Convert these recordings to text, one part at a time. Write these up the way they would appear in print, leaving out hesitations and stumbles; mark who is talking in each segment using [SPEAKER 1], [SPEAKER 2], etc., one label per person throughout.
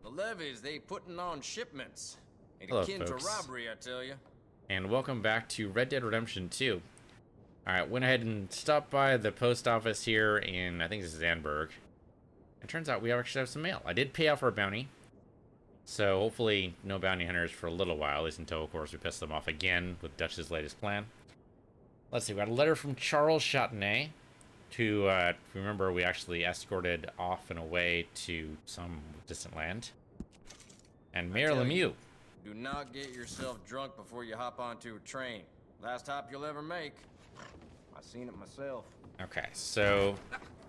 [SPEAKER 1] The levies, they putting on shipments. Ain't
[SPEAKER 2] Hello,
[SPEAKER 1] akin to
[SPEAKER 2] folks.
[SPEAKER 1] robbery, I tell you.
[SPEAKER 2] And welcome back to Red Dead Redemption 2. Alright, went ahead and stopped by the post office here in, I think this is Zandberg. It turns out we actually have some mail. I did pay out for a bounty. So hopefully no bounty hunters for a little while, at least until, of course, we piss them off again with Dutch's latest plan. Let's see, we got a letter from Charles Châtenay, who, remember, we actually escorted off and away to some distant land. And Mayor Lemieux.
[SPEAKER 1] Do not get yourself drunk before you hop onto a train. Last hop you'll ever make. I seen it myself.
[SPEAKER 2] Okay, so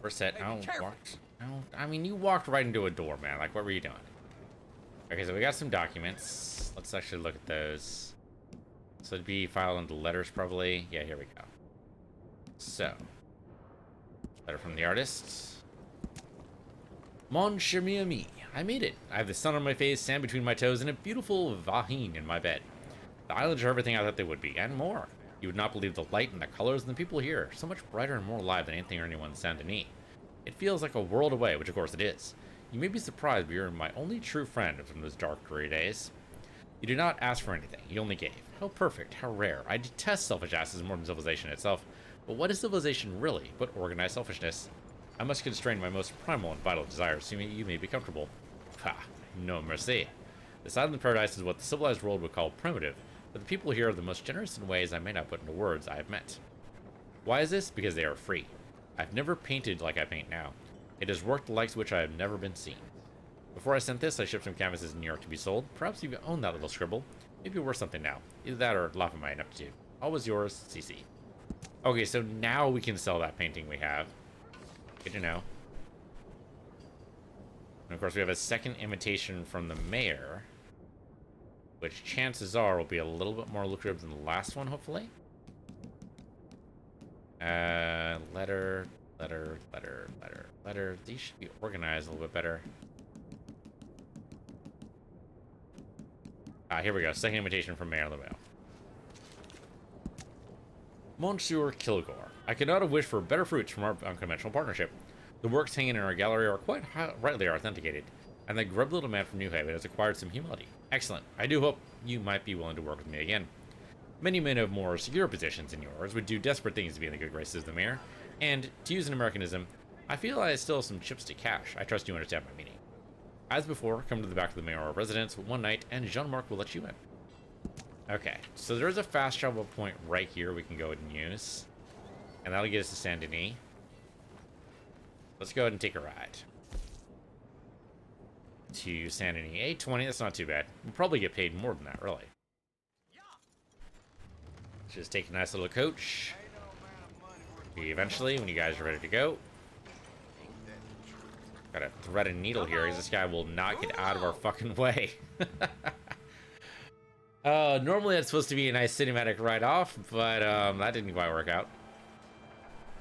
[SPEAKER 2] we're set. Oh, walked. No, I mean, you walked right into a door, man. Like, what were you doing? Okay, so we got some documents. Let's actually look at those. So it'd be filed into letters, probably. Yeah, here we go. So, letter from the artist. Mon cher ami, I made it. I have the sun on my face, sand between my toes, and a beautiful vagine in my bed. The islands are everything I thought they would be, and more. You would not believe the light and the colors and the people here. So much brighter and more alive than anything or anyone in Saint Denis. It feels like a world away, which of course it is. You may be surprised, but you're my only true friend from those dark, dreary days. You did not ask for anything, you only gave. How perfect, how rare. I detest selfish asses more than civilization itself. But what is civilization really but organized selfishness? I must constrain my most primal and vital desires so you may be comfortable. Ha, no mercy. This island paradise is what the civilized world would call primitive, but the people here are the most generous in ways I may not put into words I have met. Why is this? Because they are free. I've never painted like I paint now. It is work the likes of which I have never been seen. Before I sent this, I shipped some canvases in New York to be sold. Perhaps you own that little scribble. Maybe worth something now. Either that or laugh at my ineptitude. Always yours, CC. Okay, so now we can sell that painting we have. Good to know. And of course, we have a second invitation from the mayor, which chances are will be a little bit more lucrative than the last one, hopefully. Letter. These should be organized a little bit better. Here we go. Second invitation from Mayor Lemieux. Monsieur Kilgore, I could not have wished for better fruits from our unconventional partnership. The works hanging in our gallery are quite rightly authenticated, and the grub little man from New Haven has acquired some humility. Excellent. I do hope you might be willing to work with me again. Many men of more secure positions than yours would do desperate things to be in the good graces of the mayor, and, to use an Americanism, I feel I still have some chips to cash. I trust you understand my meaning. As before, come to the back of the mayoral residence one night, and Jean-Marc will let you in. Okay, so there's a fast travel point right here we can go ahead and use. And that'll get us to Saint Denis. Let's go ahead and take a ride. To Saint Denis. 820, that's not too bad. We'll probably get paid more than that, really. Just take a nice little coach. Eventually, when you guys are ready to go. Got a thread and needle here, because this guy will not get out of our fucking way. Normally that's supposed to be a nice cinematic ride-off, but that didn't quite work out.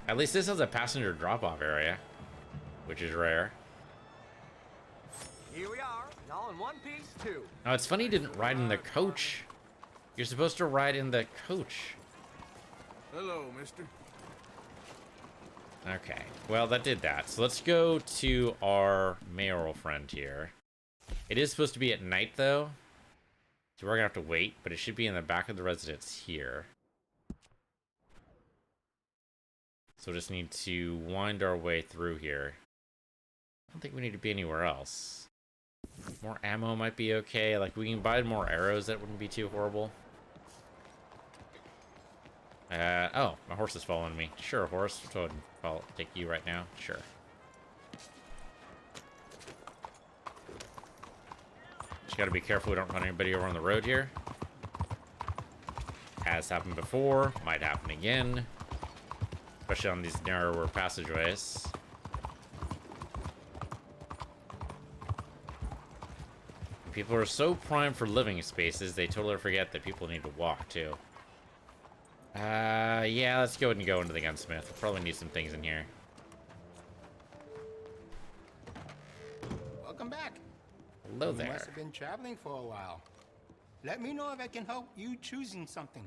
[SPEAKER 2] At least this has a passenger drop-off area, which is rare.
[SPEAKER 3] Here we are, all in one piece too.
[SPEAKER 2] Oh, it's funny you didn't ride in the coach. You're supposed to ride in the coach.
[SPEAKER 4] Hello, mister.
[SPEAKER 2] Okay, well, that did that. So let's go to our mayoral friend here. It is supposed to be at night, though. So we're gonna have to wait, but it should be in the back of the residence here. So we'll just need to wind our way through here. I don't think we need to be anywhere else. More ammo might be okay. Like, we can buy more arrows, that wouldn't be too horrible. Oh, my horse is following me. Sure, horse. Go ahead and take you right now. Sure. Just gotta be careful we don't run anybody over on the road here. Has happened before, might happen again. Especially on these narrower passageways. People are so primed for living spaces, they totally forget that people need to walk, too. Yeah, let's go ahead and go into the gunsmith. We'll probably need some things in here.
[SPEAKER 5] Welcome back.
[SPEAKER 2] Hello there.
[SPEAKER 5] You must have been traveling for a while. Let me know if I can help you choosing something.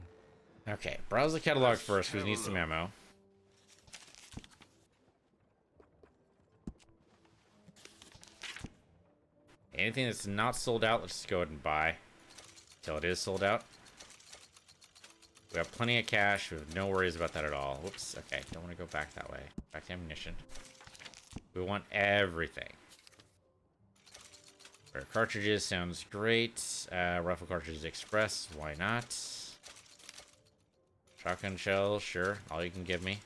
[SPEAKER 2] Okay, browse the catalog first, because we need some ammo. Anything that's not sold out, let's just go ahead and buy. Until it is sold out. We have plenty of cash. We have no worries about that at all. Whoops. Okay, don't want to go back that way. Back to ammunition. We want everything. Rare cartridges sounds great. Rifle cartridges express. Why not? Shotgun shells, sure. All you can give me.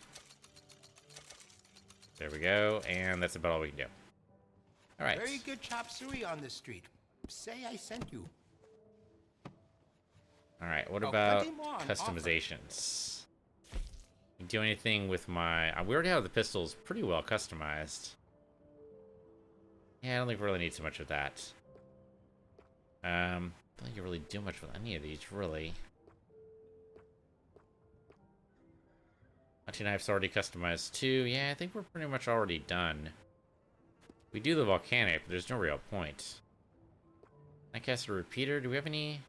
[SPEAKER 2] There we go. And that's about all we can do. All right.
[SPEAKER 5] Very good chop suey on the street. Say I sent you.
[SPEAKER 2] All right. What
[SPEAKER 5] Oh,
[SPEAKER 2] about
[SPEAKER 5] plenty more on
[SPEAKER 2] customizations? Can you do anything with my... we already have the pistols pretty well customized. Yeah, I don't think we really need so much of that. I don't think you really do much with any of these, really. Hunting knife's already customized too. Yeah, I think we're pretty much already done. We do the volcanic, but there's no real point. I cast a repeater. Do we have any?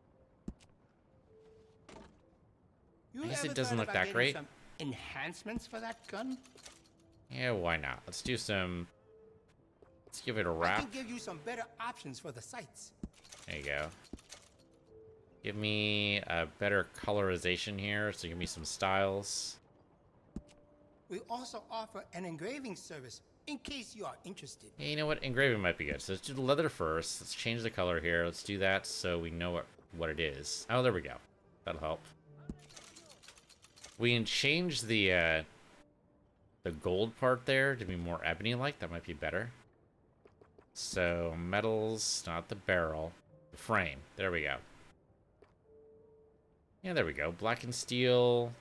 [SPEAKER 2] I guess it doesn't look that great.
[SPEAKER 5] Some enhancements for that gun?
[SPEAKER 2] Yeah, why not? Let's do some... Let's give it a
[SPEAKER 5] I
[SPEAKER 2] wrap.
[SPEAKER 5] can give you some better options for the sights.
[SPEAKER 2] There you go. Give me a better colorization here, so give me some styles.
[SPEAKER 5] We also offer an engraving service in case you are interested.
[SPEAKER 2] Hey, you know what? Engraving might be good. So let's do the leather first. Let's change the color here. Let's do that so we know what it is. Oh, there we go. That'll help. We can change the gold part there to be more ebony-like. That might be better. So, metals, not the barrel. The frame. There we go. Yeah, there we go. Black and steel.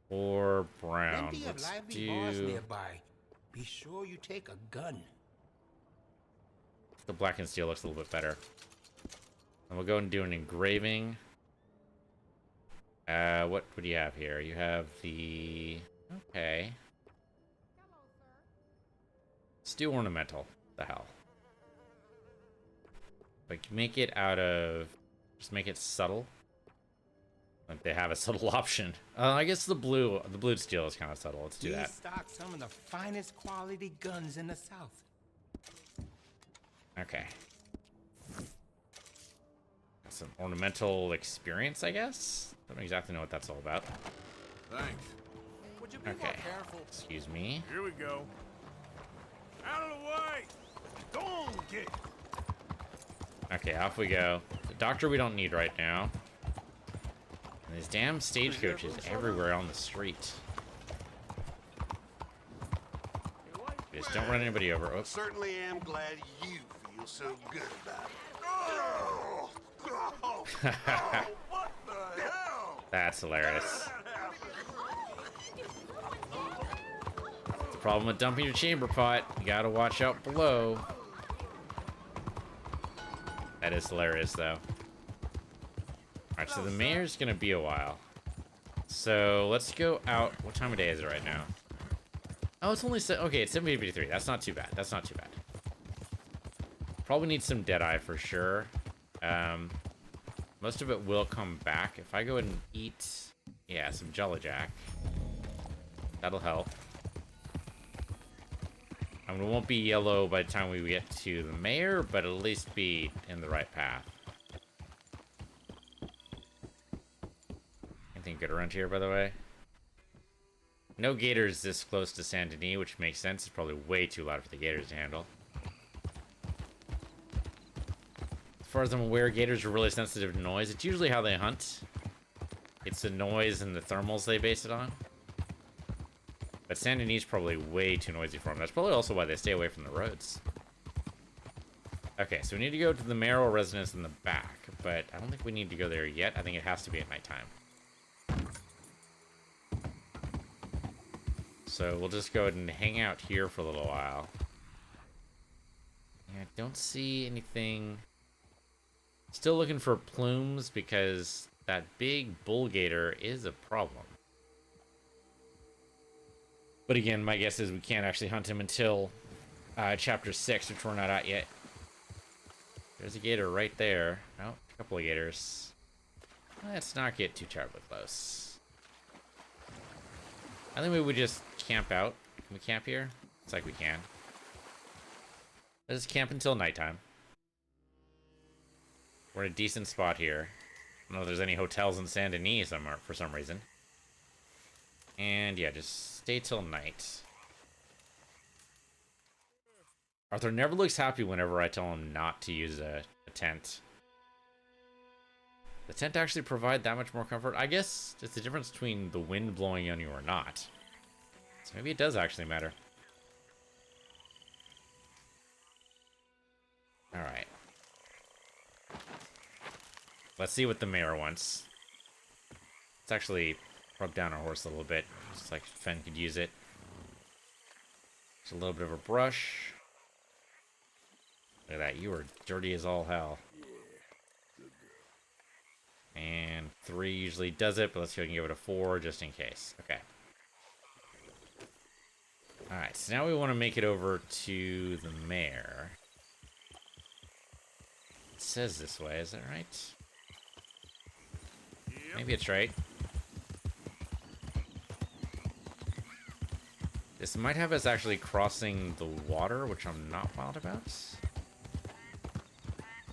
[SPEAKER 2] Or brown.
[SPEAKER 5] Plenty of
[SPEAKER 2] Let's
[SPEAKER 5] lively bars
[SPEAKER 2] do...
[SPEAKER 5] nearby. Be sure you take a gun.
[SPEAKER 2] The black and steel looks a little bit better. And we'll go and do an engraving. What do you have here? You have the... Okay. Let's do ornamental. The hell. Like, make it out of... Just make it subtle. Like, they have a subtle option. I guess the blue steel is kind of subtle. Let's do
[SPEAKER 5] We
[SPEAKER 2] that.
[SPEAKER 5] stock some of the finest quality guns in the South.
[SPEAKER 2] Okay. Some ornamental experience, I guess? Don't exactly know what that's all about.
[SPEAKER 4] Thanks.
[SPEAKER 3] Would you be more
[SPEAKER 2] Okay.
[SPEAKER 3] careful?
[SPEAKER 2] Excuse me.
[SPEAKER 4] Here we go. Out of the way! Don't get.
[SPEAKER 2] Okay, off we go. The doctor we don't need right now. And these damn stagecoaches everywhere on the street. Just don't run anybody over. Oops.
[SPEAKER 6] Certainly am glad you feel so good about it.
[SPEAKER 4] What the hell?
[SPEAKER 2] That's hilarious. The problem with dumping your chamber pot, you gotta watch out below. That is hilarious, though. Alright, so the mayor's gonna be a while. So, let's go out. What time of day is it right now? Oh, it's only... Okay, it's 7:53. That's not too bad. That's not too bad. Probably need some Deadeye for sure. Most of it will come back. If I go and eat... Yeah, some Jelly Jack. That'll help. I mean, it won't be yellow by the time we get to the mayor, but it'll at least be in the right path. Anything good around here, by the way? No gators this close to Saint Denis, which makes sense. It's probably way too loud for the gators to handle. As far as I'm aware, gators are really sensitive to noise. It's usually how they hunt. It's the noise and the thermals they base it on. But Saint Denis is probably way too noisy for them. That's probably also why they stay away from the roads. Okay, so we need to go to the mayoral residence in the back, but I don't think we need to go there yet. I think it has to be at nighttime. So we'll just go ahead and hang out here for a little while. Yeah, I don't see anything. Still looking for plumes because that big bull gator is a problem. But again, my guess is we can't actually hunt him until chapter 6, which we're not at yet. There's a gator right there. Oh, a couple of gators. Let's not get too terribly close. I think we would just camp out. Can we camp here? It's like we can. Let's camp until nighttime. We're in a decent spot here. I don't know if there's any hotels in Saint Denis somewhere for some reason. And yeah, just stay till night. Arthur never looks happy whenever I tell him not to use a tent. The tent actually provide that much more comfort? I guess it's the difference between the wind blowing on you or not. So maybe it does actually matter. Alright. Let's see what the mayor wants. Let's actually rub down our horse a little bit, just like Fen could use it. Just a little bit of a brush. Look at that, you are dirty as all hell. And 3 usually does it, but let's see if we can give it a 4 just in case. Okay. Alright, so now we want to make it over to the mayor. It says this way, is that right?
[SPEAKER 4] Yep.
[SPEAKER 2] Maybe it's right. This might have us actually crossing the water, which I'm not wild about.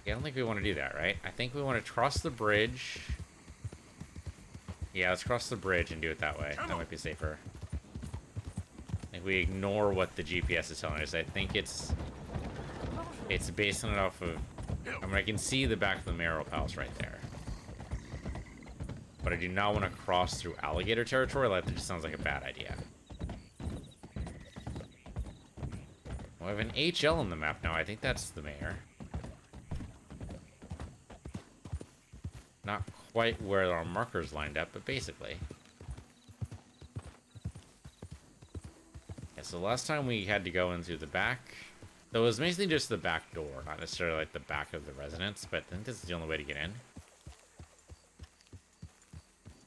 [SPEAKER 2] Yeah, I don't think we want to do that, right? I think we want to cross the bridge. Yeah, let's cross the bridge and do it that way. That might be safer. I think we ignore what the GPS is telling us. I think it's basing it off of... I mean, I can see the back of the Mayoral Palace right there. But I do not want to cross through alligator territory. Like, that just sounds like a bad idea. Well, I have an HL on the map now. I think that's the mayor. Not quite where our markers lined up, but basically. Yeah, so last time we had to go into the back. Though it was basically just the back door, not necessarily like the back of the residence, but I think this is the only way to get in.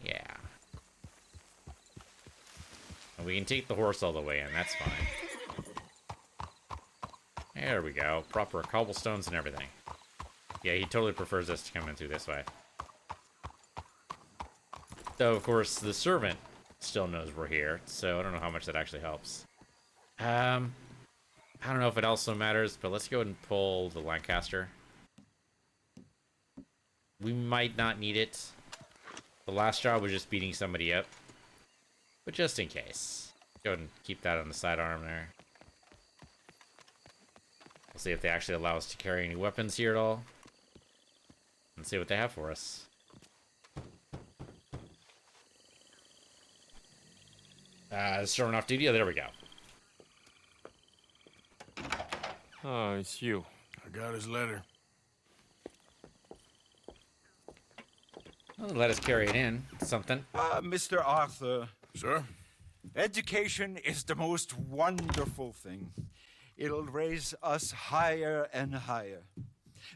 [SPEAKER 2] Yeah. And we can take the horse all the way in, that's fine. There we go. Proper cobblestones and everything. Yeah, he totally prefers us to come in through this way. Though, of course, the servant still knows we're here, so I don't know how much that actually helps. I don't know if it also matters, but let's go ahead and pull the Lancaster. We might not need it. The last job was just beating somebody up. But just in case. Go ahead and keep that on the sidearm there. We'll see if they actually allow us to carry any weapons here at all. And see what they have for us. Servant off duty. Oh, there we go.
[SPEAKER 7] Oh, it's you.
[SPEAKER 4] I got his letter.
[SPEAKER 2] Well, let us carry it in. Something.
[SPEAKER 8] Mr. Arthur,
[SPEAKER 4] Sir?
[SPEAKER 8] education is the most wonderful thing. It'll raise us higher and higher.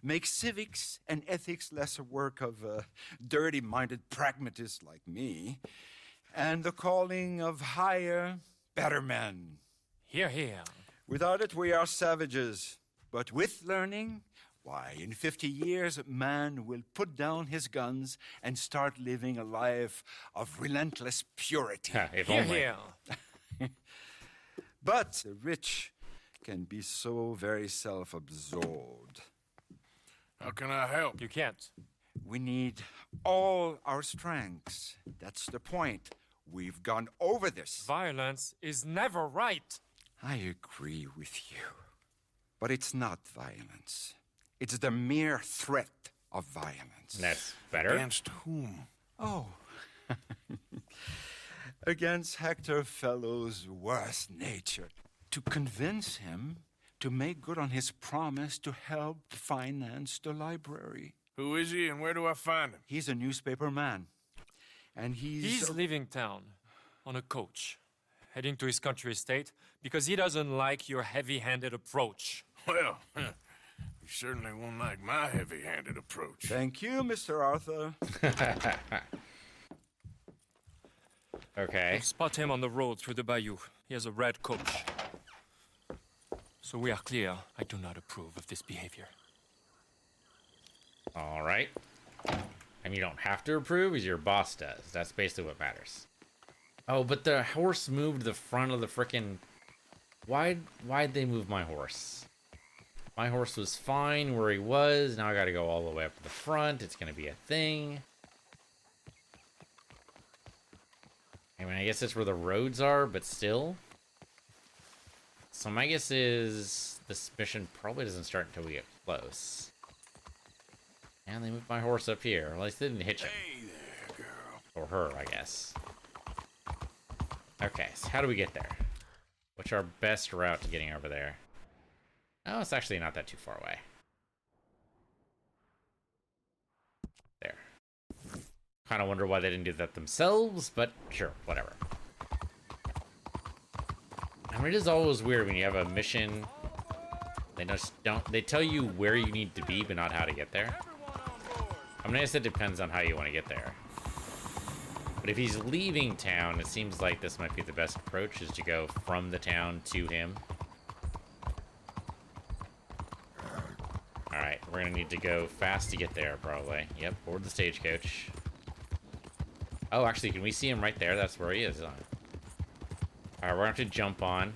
[SPEAKER 8] Make civics and ethics less a work of dirty-minded pragmatists like me, and the calling of higher, better men.
[SPEAKER 7] Here, here.
[SPEAKER 8] Without it, we are savages. But with learning, why, in 50 years, man will put down his guns and start living a life of relentless purity.
[SPEAKER 2] If
[SPEAKER 7] Here,
[SPEAKER 2] only.
[SPEAKER 7] here.
[SPEAKER 8] But the rich can be so very self-absorbed.
[SPEAKER 4] How can I help?
[SPEAKER 7] You can't.
[SPEAKER 8] We need all our strengths. That's the point. We've gone over this.
[SPEAKER 7] Violence is never right.
[SPEAKER 8] I agree with you. But it's not violence. It's the mere threat of violence.
[SPEAKER 2] That's better.
[SPEAKER 4] Against whom?
[SPEAKER 8] Oh. Against Hector Fellow's worst nature. To convince him to make good on his promise to help finance the library.
[SPEAKER 4] Who is he and where do I find him?
[SPEAKER 8] He's a newspaper man. And
[SPEAKER 7] He's leaving town on a coach, heading to his country estate because he doesn't like your heavy-handed approach.
[SPEAKER 4] Well, you certainly won't like my heavy-handed approach.
[SPEAKER 8] Thank you, Mr. Arthur.
[SPEAKER 2] Okay.
[SPEAKER 7] Spot him on the road through the bayou. He has a red coach. So we are clear. I do not approve of this behavior.
[SPEAKER 2] All right. And you don't have to approve, as your boss does. That's basically what matters. Oh, but the horse moved the front of the frickin'... Why'd they move my horse? My horse was fine where he was. Now I gotta go all the way up to the front. It's gonna be a thing. I mean, I guess that's where the roads are, but still. So my guess is this mission probably doesn't start until we get close. And they moved my horse up here. Well, at least they didn't hitch him.
[SPEAKER 4] Hey there, girl.
[SPEAKER 2] Or her, I guess. Okay, so how do we get there? What's our best route to getting over there? Oh, it's actually not that too far away. There. Kind of wonder why they didn't do that themselves, but sure, whatever. I mean, it is always weird when you have a mission. They just don't. They tell you where you need to be, but not how to get there. I mean, I guess it depends on how you want to get there. But if he's leaving town, it seems like this might be the best approach, is to go from the town to him. Alright, we're gonna need to go fast to get there, probably. Yep, board the stagecoach. Oh, actually, can we see him right there? That's where he is. Alright, we're gonna have to jump on.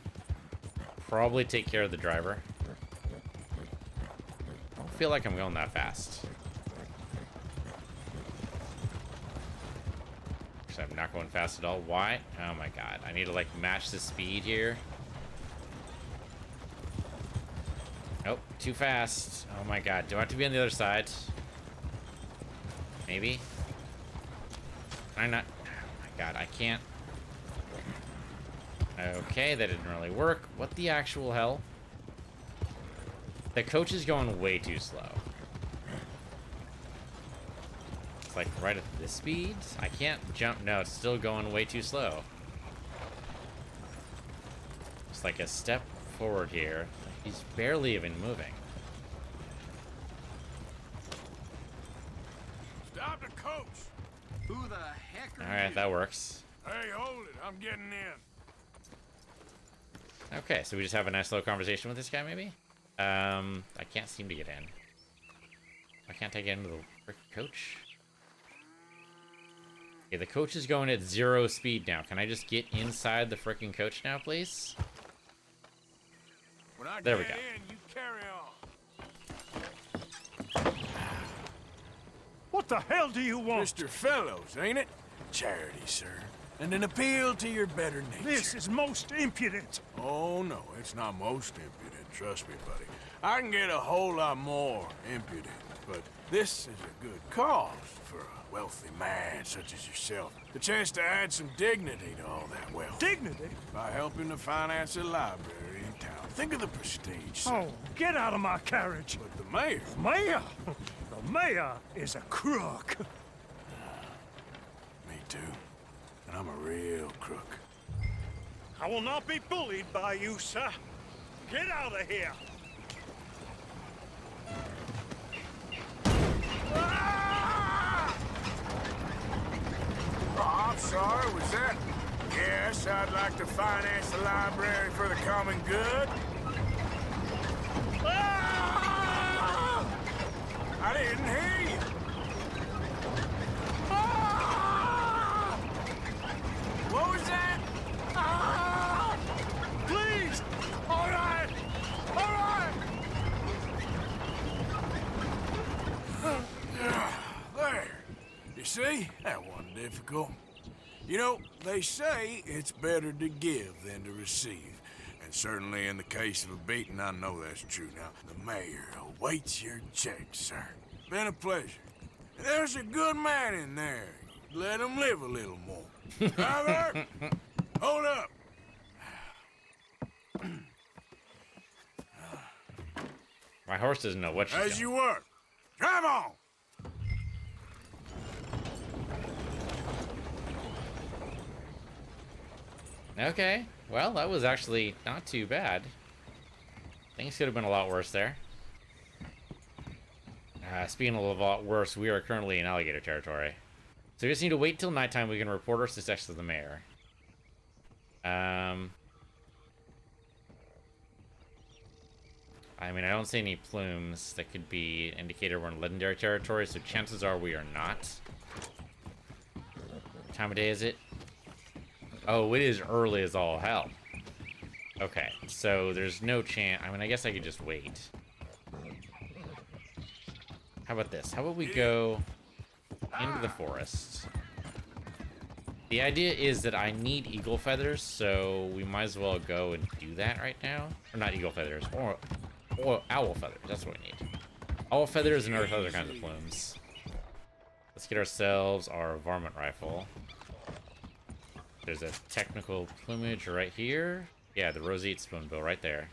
[SPEAKER 2] Probably take care of the driver. I don't feel like I'm going that fast. Actually, I'm not going fast at all. Why? Oh my god. I need to, like, match the speed here. Nope, too fast. Oh my god. Do I have to be on the other side? Maybe? Can I not? Oh my god, I can't. Okay, that didn't really work. What the actual hell? The coach is going way too slow. It's like right at the speed. I can't jump. No, it's still going way too slow. It's like a step forward here. He's barely even moving.
[SPEAKER 4] Stop the coach!
[SPEAKER 3] Who the heck are
[SPEAKER 2] Alright,
[SPEAKER 3] you?
[SPEAKER 2] that works.
[SPEAKER 4] Hey, hold it. I'm getting in.
[SPEAKER 2] Okay, so we just have a nice little conversation with this guy, maybe? I can't seem to get in. Why can't I get into the frickin' coach? Okay, the coach is going at 0 speed now. Can I just get inside the frickin' coach now, please?
[SPEAKER 4] When I
[SPEAKER 2] There we
[SPEAKER 4] get
[SPEAKER 2] go.
[SPEAKER 4] in, you carry on.
[SPEAKER 9] What the hell do you want?
[SPEAKER 4] Mr. Fellows, ain't it? Charity, sir. And an appeal to your better nature.
[SPEAKER 9] This is most impudent.
[SPEAKER 4] Oh, no, it's not most impudent. Trust me, buddy. I can get a whole lot more impudent, but this is a good cause for a wealthy man such as yourself. The chance to add some dignity to all that wealth.
[SPEAKER 9] Dignity?
[SPEAKER 4] By helping to finance a library in town. Think of the prestige, sir.
[SPEAKER 9] Oh, get out of my carriage.
[SPEAKER 4] But the mayor...
[SPEAKER 9] Mayor? The mayor is a crook.
[SPEAKER 4] Me too. And I'm a real crook.
[SPEAKER 9] I will not be bullied by you, sir. Get out of here.
[SPEAKER 4] Oh, I'm sorry, was that? Yes, I'd like to finance the library for the common good. Ah! I didn't hear you. Ah! What was that? Ah! Please! All right! All right! There. You see? That wasn't difficult. You know, they say it's better to give than to receive. And certainly in the case of a beating, I know that's true. Now, the mayor awaits your check, sir. Been a pleasure. There's a good man in there. Let him live a little more. Driver! Hold up!
[SPEAKER 2] My horse doesn't know what she's
[SPEAKER 4] As
[SPEAKER 2] doing.
[SPEAKER 4] you were. Drive on!
[SPEAKER 2] Okay, well, that was actually not too bad. Things could have been a lot worse there. Speaking of a lot worse, we are currently in alligator territory. So we just need to wait till nighttime. We can report our success to the mayor. I mean, I don't see any plumes that could be an indicator we're in legendary territory, so chances are we are not. What time of day is it? Oh, it is early as all hell. Okay, so there's no chance. I mean, I guess I could just wait. How about this? How about we go into the forest? The idea is that I need eagle feathers, so we might as well go and do that right now. Or not eagle feathers, or owl feathers. That's what we need. Owl feathers and other kinds of plumes. Let's get ourselves our varmint rifle. There's a technical plumage right here. Yeah, the roseate spoonbill right there.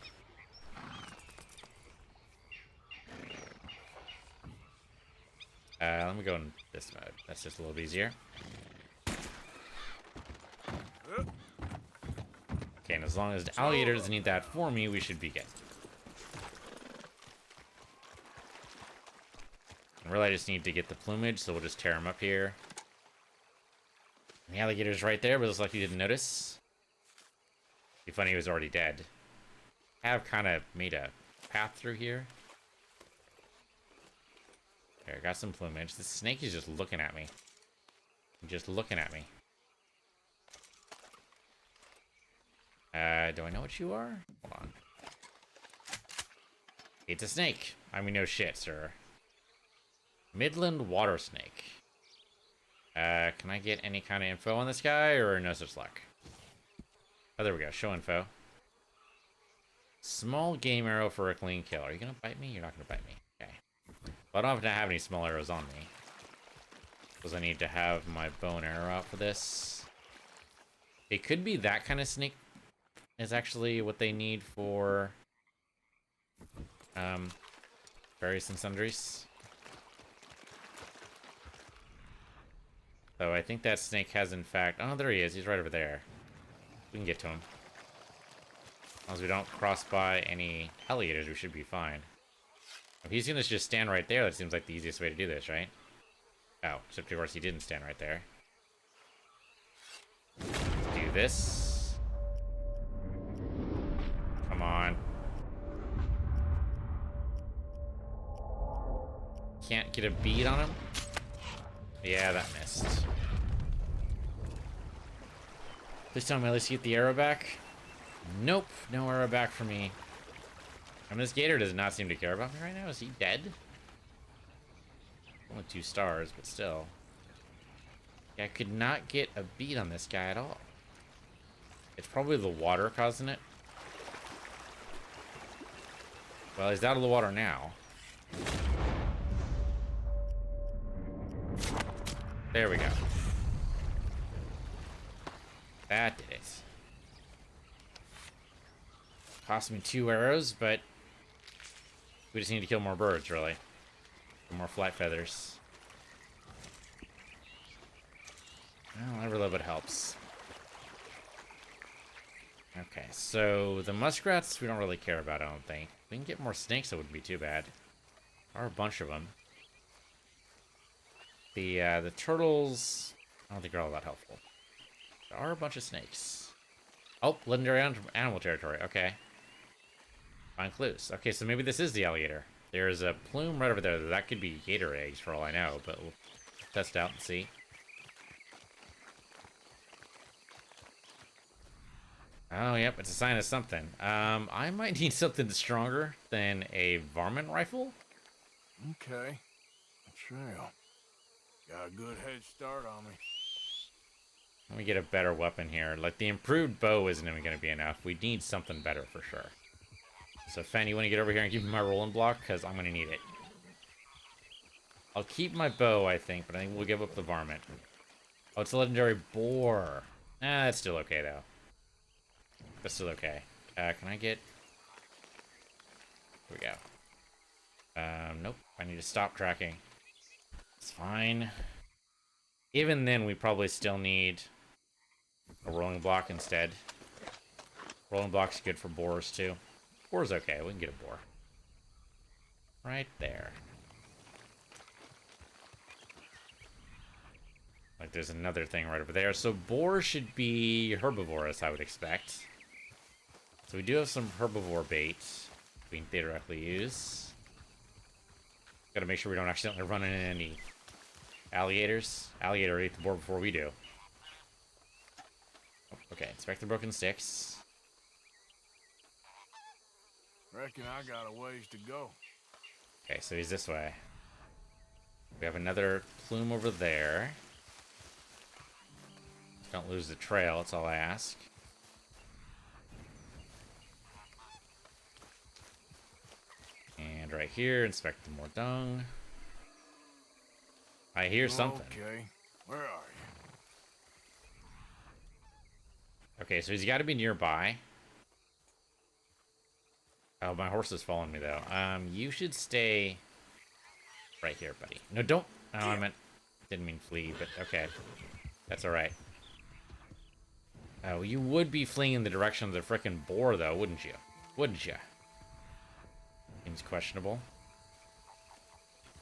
[SPEAKER 2] Let me go in this mode. That's just a little easier. Okay, and as long as the alligator doesn't need that for me, we should be good. And really, I just need to get the plumage, so we'll just tear him up here. And the alligator's right there, but it looks like you didn't notice. Be funny, he was already dead. I have kind of made a path through here. Okay, I got some plumage. This snake is just looking at me. Just looking at me. Do I know what you are? Hold on. It's a snake. I mean, no shit, sir. Midland water snake. Can I get any kind of info on this guy, or no such luck? Oh, there we go. Show info. Small game arrow for a clean kill. Are you gonna bite me? You're not gonna bite me. Okay. Well, I don't have to have any small arrows on me, because I need to have my bow and arrow out for this. It could be that kind of snake is actually what they need for various and sundries. So I think that snake has, in fact... Oh, there he is. He's right over there. We can get to him. As long as we don't cross by any alligators, we should be fine. If he's gonna just stand right there, that seems like the easiest way to do this, right? Oh, except of course he didn't stand right there. Let's do this. Come on. Can't get a bead on him? Yeah, that missed. Please tell me at least get the arrow back. Nope, no arrow back for me. I mean, this gator does not seem to care about me right now. Is he dead? Only 2 stars, but still. Yeah, I could not get a bead on this guy at all. It's probably the water causing it. Well, he's out of the water now. There we go. That did it. Cost me 2 arrows, but we just need to kill more birds, really. More flight feathers. Well, every little bit helps. Okay, so the muskrats we don't really care about, I don't think. If we can get more snakes, it wouldn't be too bad. There are a bunch of them. The turtles, I don't think they're all that helpful. There are a bunch of snakes. Oh, legendary animal territory. Okay. Find clues. Okay, so maybe this is the alligator. There's a plume right over there. That could be gator eggs for all I know, but we'll test out and see. Oh, yep, it's a sign of something. I might need something stronger than a varmint rifle.
[SPEAKER 4] Okay. A trail. Got a good head start on me.
[SPEAKER 2] Let me get a better weapon here. Like, the improved bow isn't even going to be enough. We need something better for sure. So, Fen, you want to get over here and give me my rolling block? Because I'm going to need it. I'll keep my bow, I think, but I think we'll give up the varmint. Oh, it's a legendary boar. Nah, that's still okay, though. That's still okay. Can I get... Here we go. Nope. I need to stop tracking. It's fine. Even then, we probably still need a rolling block instead. Rolling block's good for boars, too. Boar's okay. We can get a boar. Right there. Like, there's another thing right over there. So, boar should be herbivorous, I would expect. So, we do have some herbivore bait we can theoretically use. Gotta make sure we don't accidentally run into any alligators. Alligator ate the boar before we do. Oh, okay, inspect the broken sticks.
[SPEAKER 4] Reckon I got a ways to go.
[SPEAKER 2] Okay, so he's this way. We have another plume over there. Don't lose the trail, that's all I ask. And right here, inspect the more dung. I hear something.
[SPEAKER 4] Okay, where are you?
[SPEAKER 2] Okay, so he's got to be nearby. Oh, my horse is following me, though. You should stay right here, buddy. No, don't. Oh, didn't mean flee, but okay. That's all right. Oh, you would be fleeing in the direction of the frickin' boar, though, wouldn't you? Wouldn't you? Seems questionable.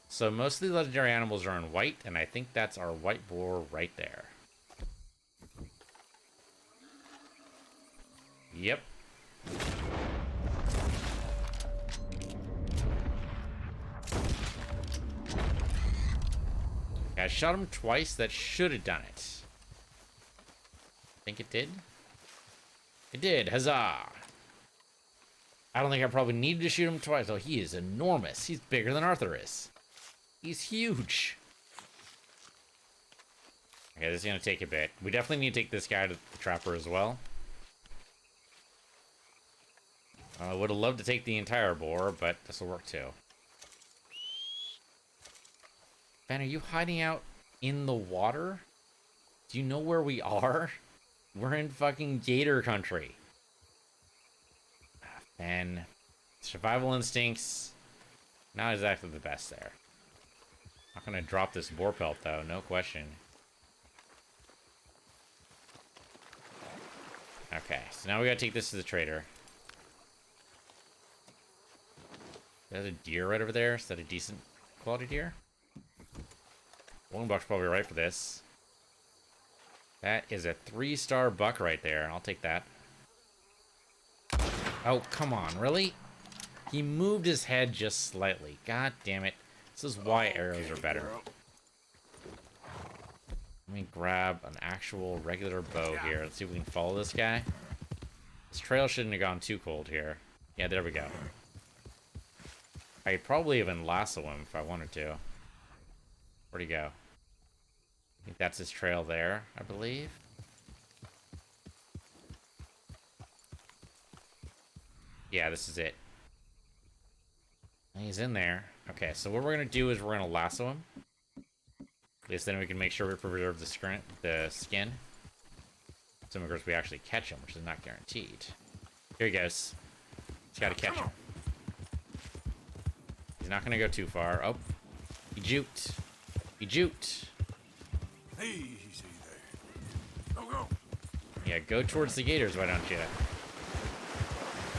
[SPEAKER 2] So most of the legendary animals are in white, and I think that's our white boar right there. Yep. I shot him twice. That should have done it. Think it did? It did. Huzzah! I don't think I probably needed to shoot him twice. Oh, he is enormous. He's bigger than Arthur is. He's huge. Okay, this is going to take a bit. We definitely need to take this guy to the trapper as well. I would have loved to take the entire boar, but this will work too. Ben, are you hiding out in the water? Do you know where we are? We're in fucking gator country. And survival instincts, not exactly the best there. Not gonna drop this boar pelt though, no question. Okay, so now we gotta take this to the trader. There's a deer right over there. Is that a decent quality deer? $1 probably right for this. That is a 3-star buck right there. I'll take that. Oh, come on, really? He moved his head just slightly. God damn it. This is why arrows are better. Let me grab an actual regular bow here. Let's see if we can follow this guy. This trail shouldn't have gone too cold here. Yeah, there we go. I could probably even lasso him if I wanted to. Where'd he go? I think that's his trail there, I believe. Yeah, this is it. He's in there. Okay, so what we're going to do is we're going to lasso him. At least then we can make sure we preserve the skin. So, of course, we actually catch him, which is not guaranteed. Here he goes. He's got to catch him. He's not going to go too far. Oh, he juked. He juked.
[SPEAKER 4] Easy there. Go, go.
[SPEAKER 2] Yeah, go towards the gators, why don't you?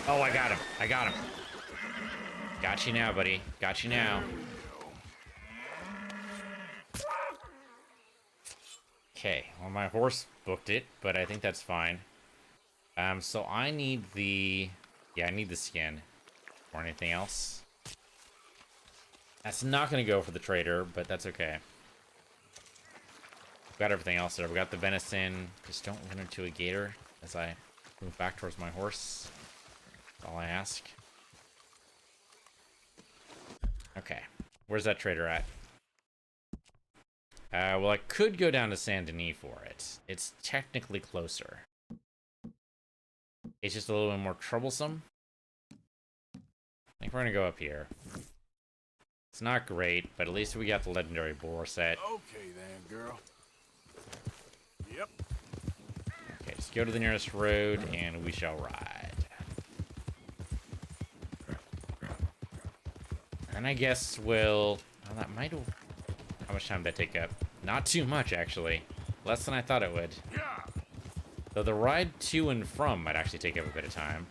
[SPEAKER 2] Oh, I got him. I got him. Got you now, buddy. Got you now. Okay, well, my horse booked it, but I think that's fine. So I need the... Yeah, I need the skin. Or anything else. That's not going to go for the trader, but that's okay. We've got everything else there. We got the venison. Just don't run into a gator as I move back towards my horse. That's all I ask. Okay. Where's that trader at? Well, I could go down to Saint Denis for it. It's technically closer. It's just a little bit more troublesome. I think we're going to go up here. It's not great, but at least we got the legendary boar set.
[SPEAKER 4] Okay then, girl. Yep.
[SPEAKER 2] Okay, just go to the nearest road and we shall ride. And I guess we'll... Oh, that might... How much time did that take up? Not too much, actually. Less than I thought it would. Though the ride to and from might actually take up a bit of time.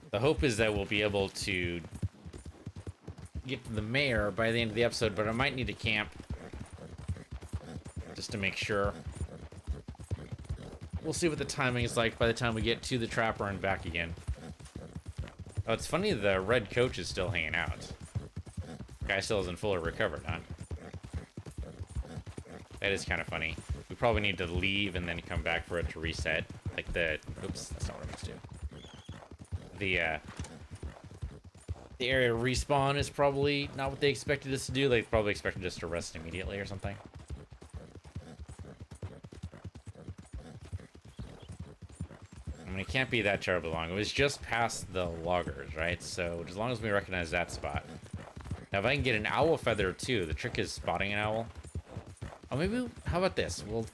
[SPEAKER 2] The hope is that we'll be able to get to the mayor by the end of the episode, but I might need to camp just to make sure. We'll see what the timing is like by the time we get to the trapper and back again. Oh, it's funny the red coach is still hanging out. Guy still isn't fully recovered, huh? That is kind of funny. We probably need to leave and then come back for it to reset. Like the... Oops, that's not what I meant to do. The area respawn is probably not what they expected us to do. They probably expected us to rest immediately or something. I mean, it can't be that terribly long. It was just past the loggers, right? So as long as we recognize that spot. Now, if I can get an owl feather too, the trick is spotting an owl. Oh, maybe, how about this? We'll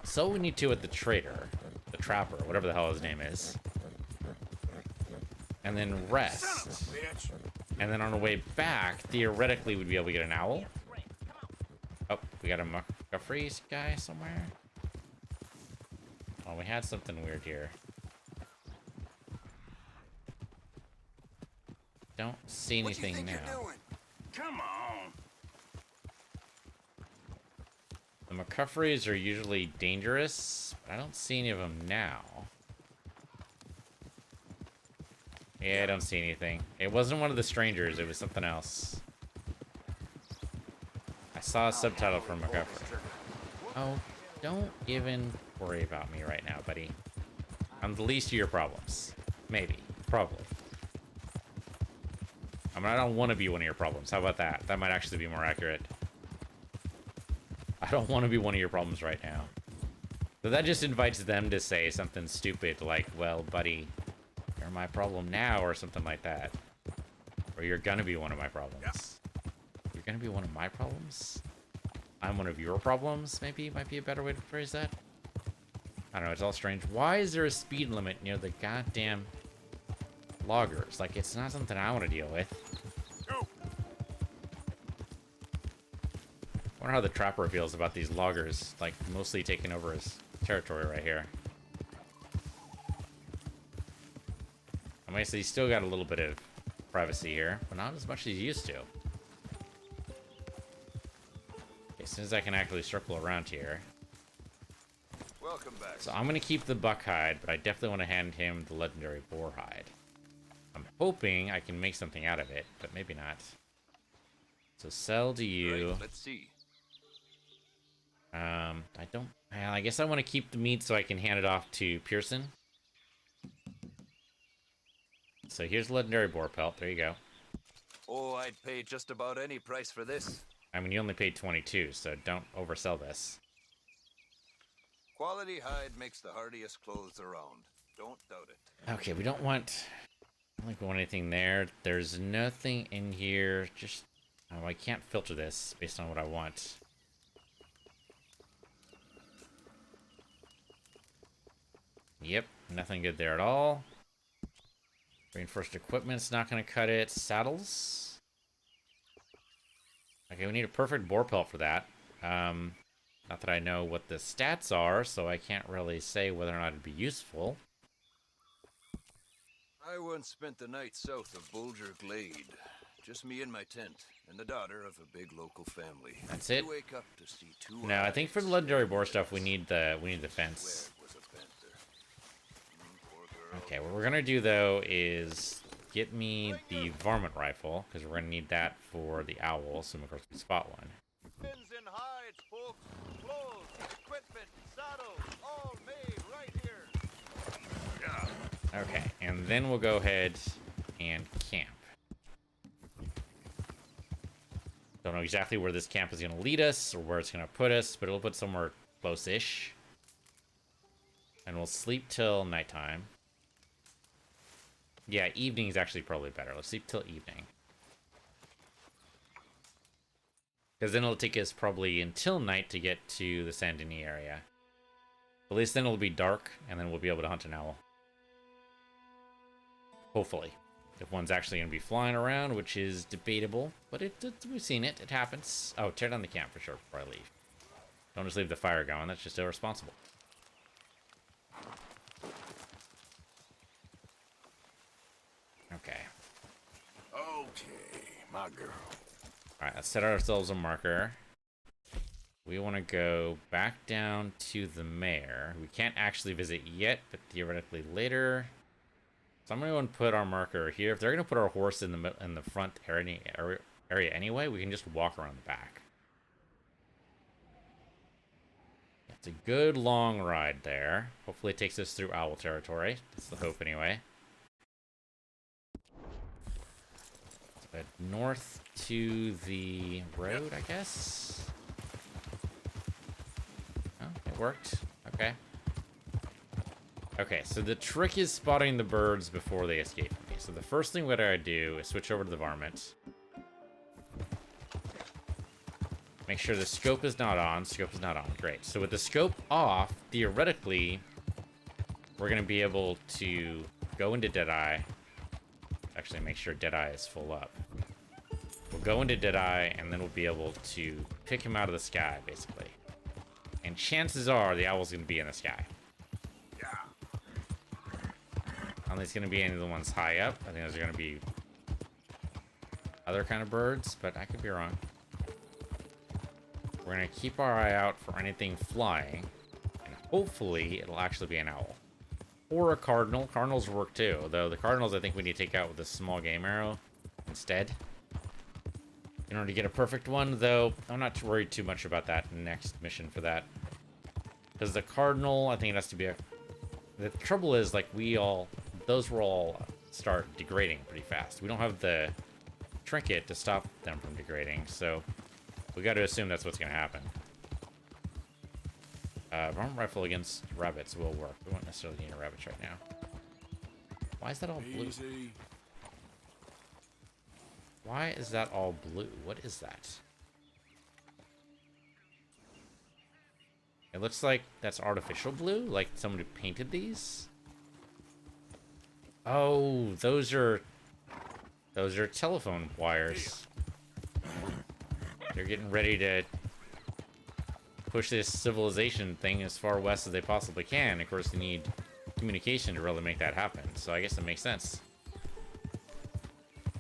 [SPEAKER 2] sell what we need to at the trader, the trapper, whatever the hell his name is. And then rest. And then on the way back, theoretically, we'd be able to get an owl. Oh, we got a McCaffrey's guy somewhere. Oh, we had something weird here. Don't see anything now.
[SPEAKER 9] Come on.
[SPEAKER 2] The McCaffreys are usually dangerous, but I don't see any of them now. Yeah, I don't see anything. It wasn't one of the strangers, it was something else. I saw a subtitle for McCaffrey. Oh, don't even worry about me right now, buddy. I'm the least of your problems. Maybe. Probably. I mean, I don't want to be one of your problems. How about that? That might actually be more accurate. I don't want to be one of your problems right now. So that just invites them to say something stupid like, well, buddy, you're my problem now, or something like that. Or you're gonna be one of my problems. Yeah. You're gonna be one of my problems? I'm one of your problems, maybe? Might be a better way to phrase that. I don't know, it's all strange. Why is there a speed limit near the goddamn loggers? Like, it's not something I want to deal with. I wonder how the trapper feels about these loggers, like, mostly taking over his territory right here. I mean, so he's still got a little bit of privacy here, but not as much as he used to. Okay, as soon as I can actually circle around here.
[SPEAKER 6] Welcome back.
[SPEAKER 2] So I'm going to keep the buck hide, but I definitely want to hand him the legendary boar hide. I'm hoping I can make something out of it, but maybe not. So sell to you.
[SPEAKER 6] Right, let's see.
[SPEAKER 2] I don't... Well, I guess I want to keep the meat so I can hand it off to Pearson. So here's legendary boar pelt. There you go.
[SPEAKER 6] Oh, I'd pay just about any price for this.
[SPEAKER 2] I mean, you only paid 22, so don't oversell this.
[SPEAKER 6] Quality hide makes the hardiest clothes around. Don't doubt it.
[SPEAKER 2] Okay, we don't want... I don't think we want anything there. There's nothing in here. Just... Oh, I can't filter this based on what I want. Yep, nothing good there at all. Reinforced equipment's not going to cut it. Saddles. Okay, we need a perfect boar pelt for that. Not that I know what the stats are, so I can't really say whether or not it'd be useful.
[SPEAKER 6] I once spent the night south of Bulger Glade. Just me and my tent, and the daughter of a big local family.
[SPEAKER 2] That's it?
[SPEAKER 6] You wake up to see two
[SPEAKER 2] No, I think for the legendary boar stuff, we need the fence.
[SPEAKER 6] Where was a panther? Poor girl.
[SPEAKER 2] Okay, what we're gonna do though is get me the varmint rifle, because we're gonna need that for the owl, so of course we spot one.
[SPEAKER 6] Fins and hides, folks. Clothes, equipment, saddles, all made right here. Yeah.
[SPEAKER 2] Okay, and then we'll go ahead and camp. Don't know exactly where this camp is gonna lead us or where it's gonna put us, but it'll put somewhere close-ish. And we'll sleep till nighttime. Yeah, evening is actually probably better. Let's sleep till evening. Because then it'll take us probably until night to get to the Saint Denis area. At least then it'll be dark, and then we'll be able to hunt an owl. Hopefully. If one's actually going to be flying around, which is debatable. But we've seen it. It happens. Oh, tear down the camp for sure before I leave. Don't just leave the fire going. That's just irresponsible. Okay.
[SPEAKER 4] Okay, my girl.
[SPEAKER 2] Alright, let's set ourselves a marker. We want to go back down to the mayor. We can't actually visit yet, but theoretically later. So I'm going to put our marker here. If they're going to put our horse in the front area anyway, we can just walk around the back. It's a good long ride there. Hopefully it takes us through owl territory. That's the hope anyway. But north to the road, I guess? Oh, it worked. Okay. Okay, so the trick is spotting the birds before they escape me. So the first thing what I do is switch over to the varmint. Make sure the scope is not on. Scope is not on. Great. So with the scope off, theoretically, we're going to be able to go into Deadeye. Actually, make sure Deadeye is full up. We'll go into Deadeye, and then we'll be able to pick him out of the sky, basically. And chances are the owl's going to be in the sky. I don't think it's going to be any of the ones high up. I think those are going to be other kind of birds, but I could be wrong. We're going to keep our eye out for anything flying, and hopefully it'll actually be an owl. Or a cardinal. Cardinals work too, though the cardinals I think we need to take out with a small game arrow instead. In order to get a perfect one, though, I'm not worried too much about that next mission for that. Because the cardinal, I think it has to be a... The trouble is, like, those will all start degrading pretty fast. We don't have the trinket to stop them from degrading, so... We got to assume that's what's going to happen. Varmint rifle against rabbits will work. We won't necessarily need a rabbit right now. Why is that all blue?
[SPEAKER 4] Easy.
[SPEAKER 2] Why is that all blue? What is that? It looks like that's artificial blue. Like somebody painted these. Oh, those are telephone wires. They're getting ready to push this civilization thing as far west as they possibly can. Of course, they need communication to really make that happen. So I guess it makes sense.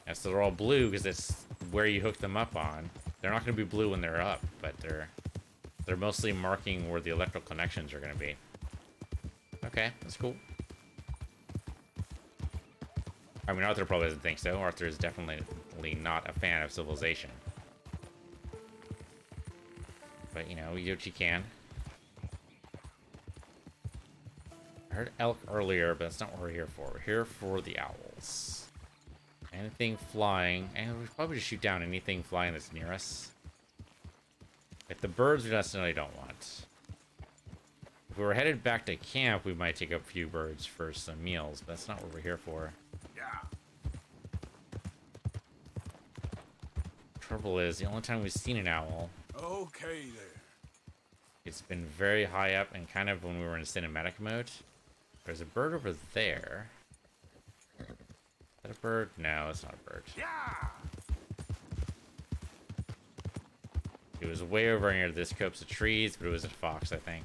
[SPEAKER 2] Yeah, so they're all blue because it's where you hook them up on. They're not going to be blue when they're up, but they're mostly marking where the electrical connections are going to be. Okay, that's cool. I mean, Arthur probably doesn't think so. Arthur is definitely not a fan of civilization. But, you know, you do what you can. I heard elk earlier, but that's not what we're here for. We're here for the owls. Anything flying, and we probably just shoot down anything flying that's near us. If the birds we necessarily don't want. If we were headed back to camp, we might take a few birds for some meals, but that's not what we're here for. Trouble is, the only time we've seen an owl...
[SPEAKER 4] Okay there.
[SPEAKER 2] It's been very high up and kind of when we were in cinematic mode. There's a bird over there. Is that a bird? No, it's not a bird.
[SPEAKER 4] Yeah.
[SPEAKER 2] It was way over near this copse of trees, but it was a fox, I think.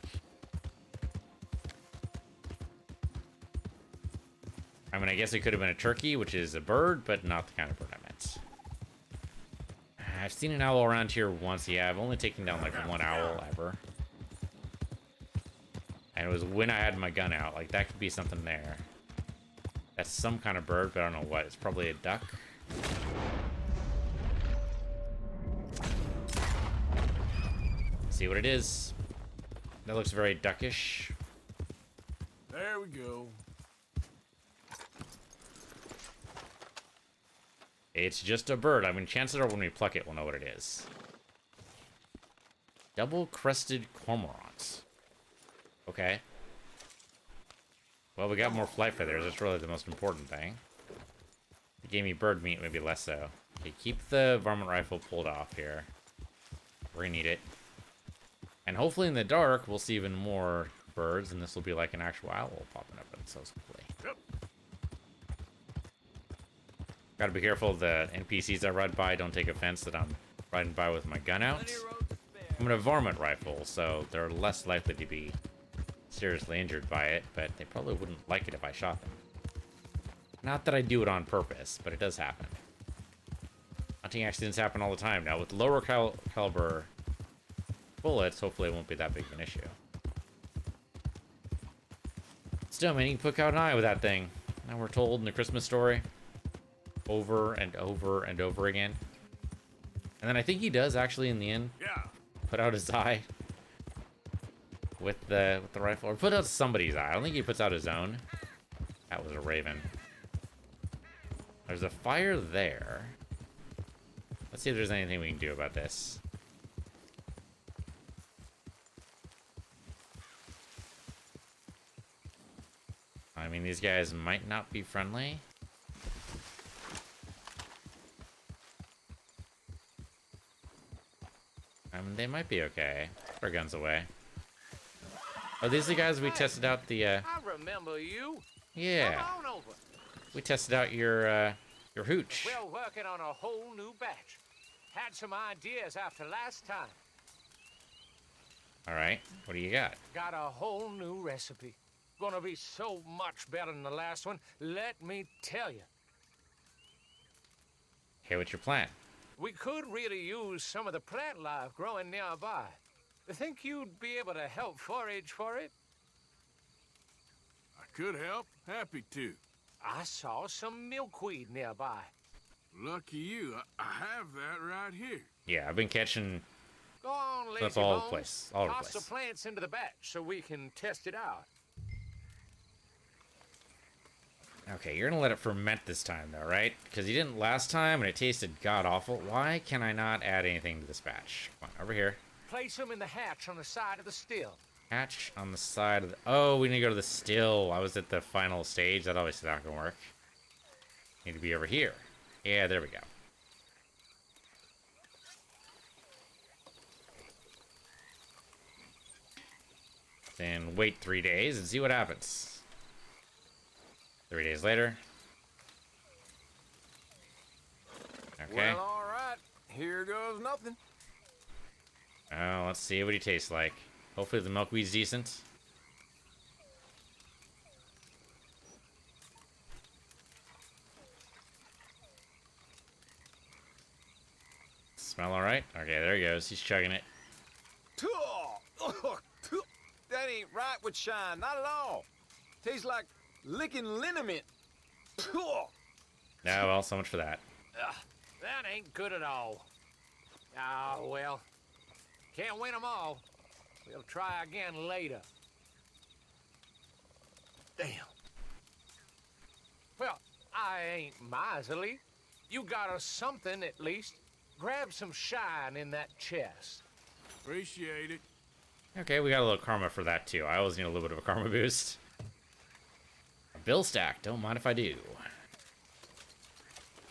[SPEAKER 2] I mean, I guess it could have been a turkey, which is a bird, but not the kind of bird I meant. I've seen an owl around here once. Yeah, I've only taken down like one owl ever. And it was when I had my gun out. Like, that could be something there. That's some kind of bird, but I don't know what. It's probably a duck. See what it is. That looks very duckish.
[SPEAKER 4] There we go.
[SPEAKER 2] It's just a bird. I mean, chances are when we pluck it, we'll know what it is. Double-crested cormorants. Okay. Well, we got more flight feathers. That's really the most important thing. If it gave me bird meat, maybe less so. Okay, keep the varmint rifle pulled off here. We're gonna need it. And hopefully in the dark, we'll see even more birds, and this will be like an actual owl popping up in so quickly.
[SPEAKER 4] Yep.
[SPEAKER 2] Gotta be careful the NPCs I ride by don't take offense that I'm riding by with my gun out. I'm in a varmint rifle, so they're less likely to be seriously injured by it, but they probably wouldn't like it if I shot them. Not that I do it on purpose, but it does happen. Hunting accidents happen all the time. Now, with lower caliber bullets, hopefully it won't be that big of an issue. Still, man, you can put out an eye with that thing. Now we're told in the Christmas story over and over and over again. And then I think he does actually in the end put out his eye with the rifle, or put out somebody's eye. I don't think he puts out his own. That was a raven. There's a fire there. Let's see if there's anything we can do about this. I mean, these guys might not be friendly. I mean, they might be okay. Put our guns away. Oh, these are the guys we tested out the,
[SPEAKER 6] I remember you.
[SPEAKER 2] Yeah.
[SPEAKER 6] Come on over.
[SPEAKER 2] We tested out your hooch.
[SPEAKER 10] We're working on a whole new batch. Had some ideas after last time.
[SPEAKER 2] Alright, what do you got?
[SPEAKER 10] Got a whole new recipe. Gonna be so much better than the last one, let me tell you.
[SPEAKER 2] Hey, what's your plan?
[SPEAKER 10] We could really use some of the plant life growing nearby. Think you'd be able to help forage for it?
[SPEAKER 4] I could help. Happy to.
[SPEAKER 10] I saw some milkweed nearby.
[SPEAKER 4] Lucky you. I have that right here.
[SPEAKER 2] Yeah, I've been catching...
[SPEAKER 10] Go on, lazy
[SPEAKER 2] That's all over the
[SPEAKER 10] bones.
[SPEAKER 2] place. All over the
[SPEAKER 10] Toss
[SPEAKER 2] place.
[SPEAKER 10] the plants into the batch so we can test it out.
[SPEAKER 2] Okay, you're gonna let it ferment this time, though, right? Because you didn't last time, and it tasted god-awful. Why can I not add anything to this batch? Come on, over here.
[SPEAKER 10] Place them in the hatch on the side of the still.
[SPEAKER 2] Hatch on the side of the... Oh, we need to go to the still. I was at the final stage. That obviously not gonna work. Need to be over here. Yeah, there we go. Then wait 3 days and see what happens. 3 days later. Okay.
[SPEAKER 4] Well, all right. Here goes nothing.
[SPEAKER 2] Oh, let's see what he tastes like. Hopefully the milkweed's decent. Smell all right? Okay, there he goes. He's chugging it.
[SPEAKER 6] That ain't right with shine, not at all. Tastes like licking liniment.
[SPEAKER 2] No, well, so much for that.
[SPEAKER 10] That ain't good at all. Ah, well. Can't win them all. We'll try again later. Damn. Well, I ain't miserly. You got us something, at least. Grab some shine in that chest.
[SPEAKER 4] Appreciate it.
[SPEAKER 2] Okay, we got a little karma for that, too. I always need a little bit of a karma boost. A bill stack. Don't mind if I do.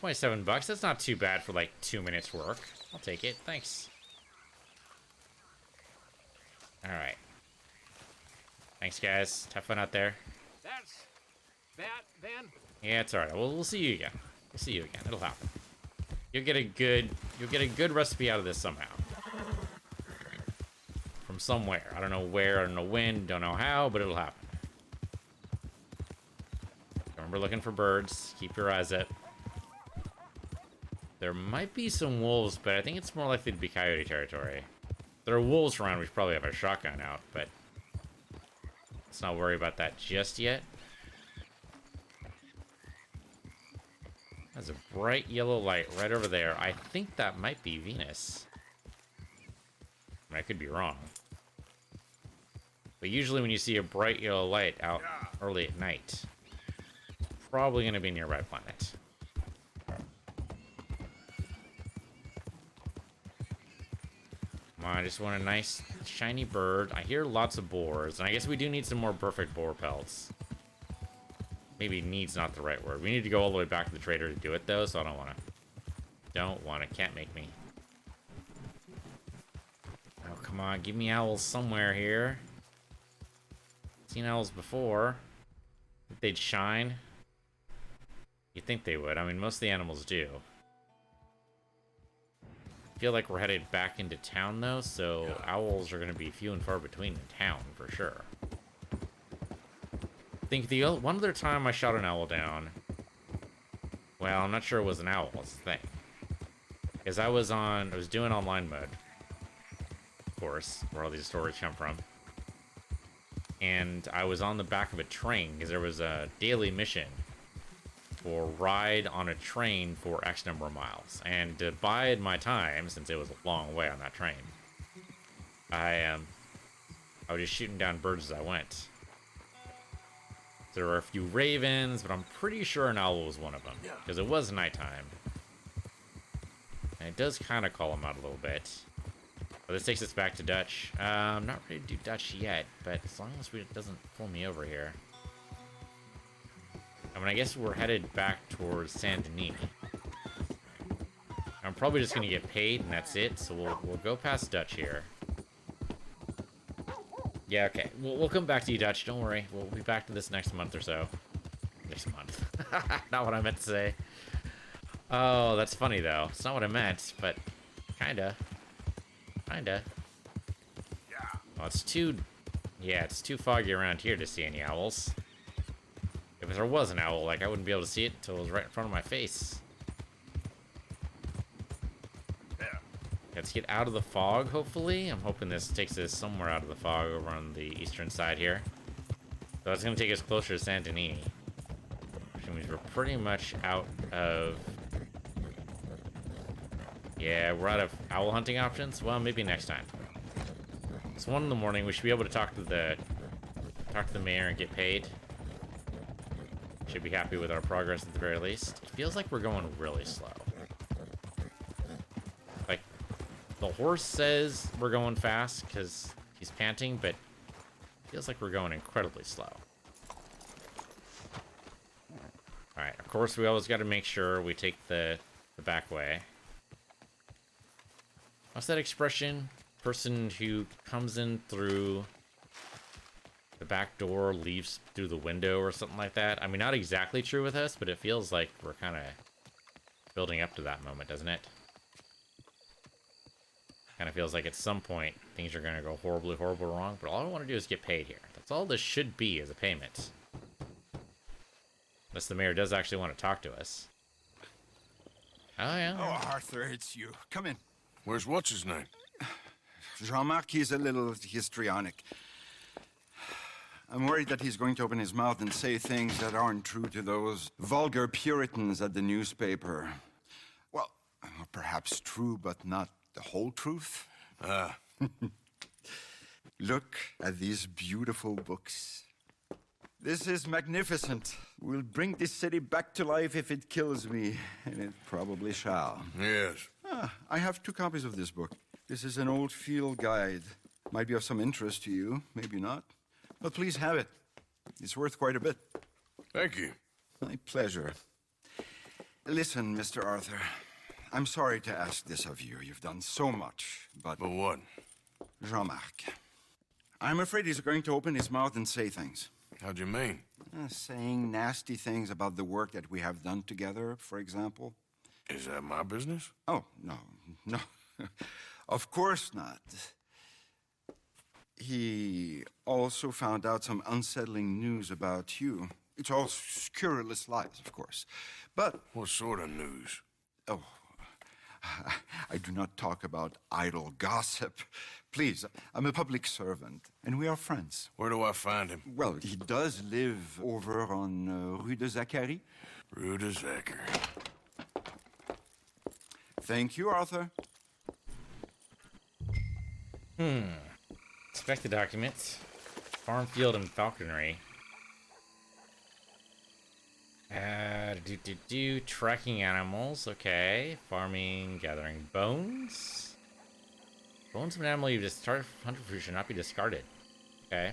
[SPEAKER 2] 27 bucks. That's not too bad for, like, 2 minutes work. I'll take it. Thanks. Alright. Thanks, guys. Have fun out there.
[SPEAKER 10] That's that, then?
[SPEAKER 2] Yeah, it's alright. We'll see you again. We'll see you again. It'll happen. You'll get a good recipe out of this somehow. From somewhere. I don't know where, I don't know when, don't know how, but it'll happen. Remember looking for birds. Keep your eyes up. There might be some wolves, but I think it's more likely to be coyote territory. There are wolves around, we should probably have our shotgun out, but let's not worry about that just yet. There's a bright yellow light right over there. I think that might be Venus. I mean, I could be wrong. But usually when you see a bright yellow light out early at night, it's probably going to be a nearby planet. Come on, I just want a nice, shiny bird. I hear lots of boars, and I guess we do need some more perfect boar pelts. Maybe needs not the right word. We need to go all the way back to the trader to do it, though, so I don't want to. Don't want to. Can't make me. Oh, come on. Give me owls somewhere here. Seen owls before. Think they'd shine? You'd think they would. I mean, most of the animals do. Feel like we're headed back into town, though, so owls are going to be few and far between in town, for sure. I think the one other time I shot an owl down... Well, I'm not sure it was an owl, that's the thing. Because I was doing online mode. Of course, where all these stories come from. And I was on the back of a train, because there was a daily mission for ride on a train for X number of miles. And to bide my time, since it was a long way on that train, I was just shooting down birds as I went. There were a few ravens, but I'm pretty sure an owl was one of them, because it was nighttime. And it does kind of call him out a little bit. But this takes us back to Dutch. I'm not ready to do Dutch yet, but as long as it doesn't pull me over here. I mean, I guess we're headed back towards Saint Denis. I'm probably just going to get paid, and that's it. So we'll go past Dutch here. Yeah, okay. We'll come back to you, Dutch. Don't worry. We'll be back to this next month or so. Next month. Not what I meant to say. Oh, that's funny, though. It's not what I meant, but kinda. Kinda. Well, it's too... Yeah, it's too foggy around here to see any owls. If there was an owl, like, I wouldn't be able to see it until it was right in front of my face. Let's get out of the fog, hopefully. I'm hoping this takes us somewhere out of the fog over on the eastern side here. So it's going to take us closer to Saint Denis. Which means we're pretty much out of... Yeah, we're out of owl hunting options. Well, maybe next time. It's 1 in the morning. We should be able to talk to the mayor and get paid. Should be happy with our progress at the very least. It feels like we're going really slow. Like, the horse says we're going fast because he's panting, but it feels like we're going incredibly slow. Alright, of course we always got to make sure we take the back way. What's that expression? Person who comes in through the back door leaves through the window or something like that. I mean, not exactly true with us, but it feels like we're kind of building up to that moment, doesn't it? Kind of feels like at some point things are going to go horribly wrong, but all I want to do is get paid here. That's all this should be, as a payment. Unless the mayor does actually want to talk to us. Oh, yeah.
[SPEAKER 8] Oh, Arthur, it's you. Come in.
[SPEAKER 4] Where's what's-his-name?
[SPEAKER 8] Jean-Marc, he's a little histrionic. I'm worried that he's going to open his mouth and say things that aren't true to those vulgar Puritans at the newspaper. Well, perhaps true, but not the whole truth. Look at these beautiful books. This is magnificent. We'll bring this city back to life if it kills me, and it probably shall.
[SPEAKER 4] Yes.
[SPEAKER 8] I have 2 copies of this book. This is an old field guide. Might be of some interest to you, maybe not. But please have it. It's worth quite a bit.
[SPEAKER 4] Thank you.
[SPEAKER 8] My pleasure. Listen, Mr. Arthur, I'm sorry to ask this of you. You've done so much, but...
[SPEAKER 4] But what?
[SPEAKER 8] Jean-Marc, I'm afraid he's going to open his mouth and say things.
[SPEAKER 4] How'd you mean?
[SPEAKER 8] Saying nasty things about the work that we have done together, for example.
[SPEAKER 4] Is that my business?
[SPEAKER 8] Oh, no. Of course not. He also found out some unsettling news about you. It's all scurrilous lies, of course. But...
[SPEAKER 4] What sort of news?
[SPEAKER 8] Oh, I do not talk about idle gossip. Please, I'm a public servant, and we are friends.
[SPEAKER 4] Where do I find him?
[SPEAKER 8] Well, he does live over on Rue de Zachary.
[SPEAKER 4] Rue de Zachary.
[SPEAKER 8] Thank you, Arthur.
[SPEAKER 2] Inspect the documents. Farm, field, and falconry. Tracking animals, okay. Farming, gathering bones. Bones of an animal you've discarded for hunter food should not be discarded. Okay.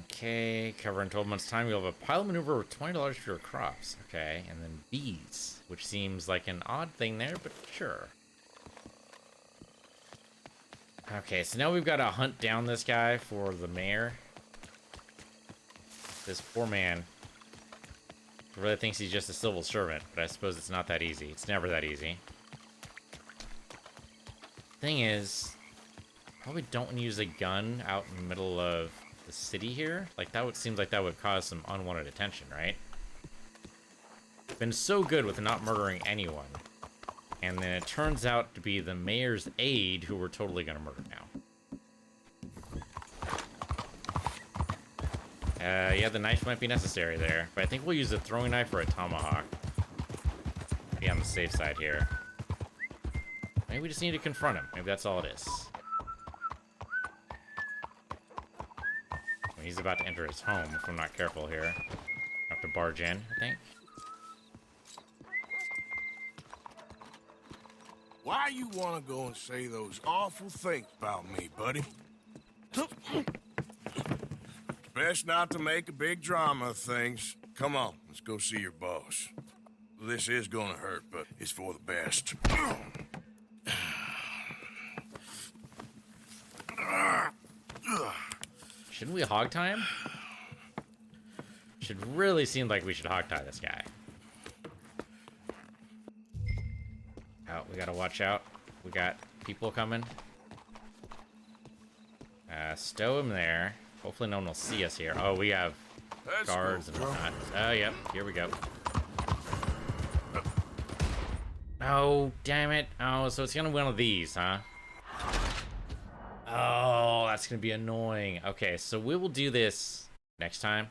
[SPEAKER 2] Okay, cover in 12 months' time, you'll have a pile maneuver with $20 for your crops. Okay, and then bees, which seems like an odd thing there, but sure. Okay, so now we've got to hunt down this guy for the mayor. This poor man really thinks he's just a civil servant, but I suppose it's not that easy. It's never that easy. Thing is, probably don't use a gun out in the middle of the city here. Like, that would seem like that would cause some unwanted attention, right? Been so good with not murdering anyone. And then it turns out to be the mayor's aide who we're totally gonna murder now. Yeah, the knife might be necessary there, but I think we'll use a throwing knife or a tomahawk. Be on the safe side here. Maybe we just need to confront him. Maybe that's all it is. He's about to enter his home if I'm not careful here. Have to barge in, I think.
[SPEAKER 4] Why you wanna go and say those awful things about me, buddy? Best not to make a big drama of things. Come on, let's go see your boss. This is gonna hurt, but it's for the best.
[SPEAKER 2] Shouldn't we hog tie him? Should really seem like we should hog tie this guy. Oh, we gotta watch out. We got people coming. Stow him there. Hopefully no one will see us here. Oh, we have guards and whatnot. Oh, yep. Here we go. Oh, damn it. Oh, so it's gonna be one of these, huh? Oh, that's gonna be annoying. Okay, so we will do this next time.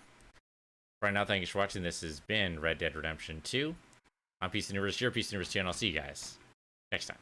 [SPEAKER 2] Right now, thank you for watching. This has been Red Dead Redemption 2. I'm Peace Universe, your Peace Universe 2, and I'll see you guys next time.